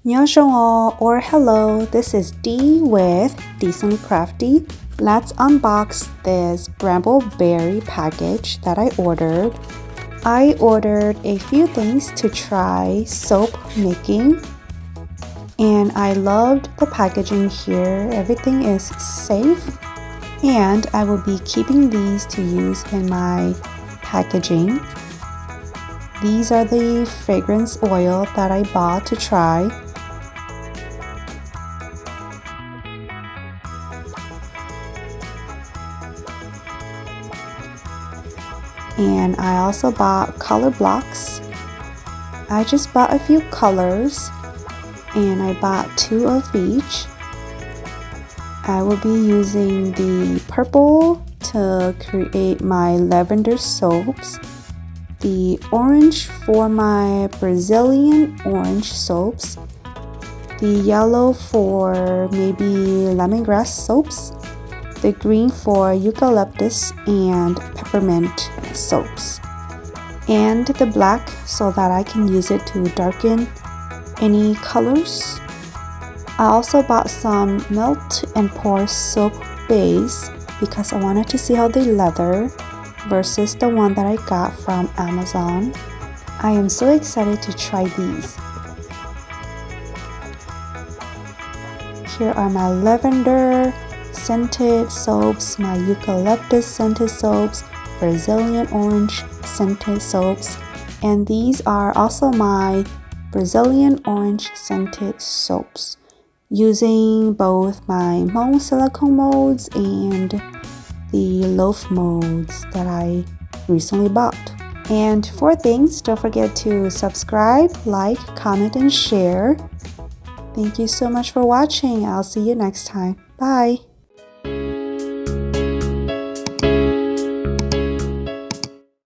안녕하세요 or hello, this is Deeh with Decently Crafty. Let's unbox this Bramble berry package that I ordered. I ordered a few things to try soap making, and I loved the packaging here. Everything is safe, and I will be keeping these to use in my packaging. These are the fragrance oil that I bought to try. And I also bought color blocks. I just bought a few colors and I bought 2 of each. I will be using the purple to create my lavender soaps, the orange for my Brazilian orange soaps, the yellow for maybe lemongrass soaps, the green for eucalyptus and peppermint soaps, and the black so that I can use it to darken any colors. I also bought some melt and pour soap base because I wanted to see how they leather versus the one that I got from Amazon. I am so excited to try these. Here are my lavender scented soaps, my eucalyptus scented soaps, Brazilian orange scented soaps, and these are also my Brazilian orange scented soaps, using both my mold silicone molds and the loaf molds that I recently bought. And for things, don't forget to subscribe, like, comment, and share. Thank you so much for watching. I'll see you next time. Bye.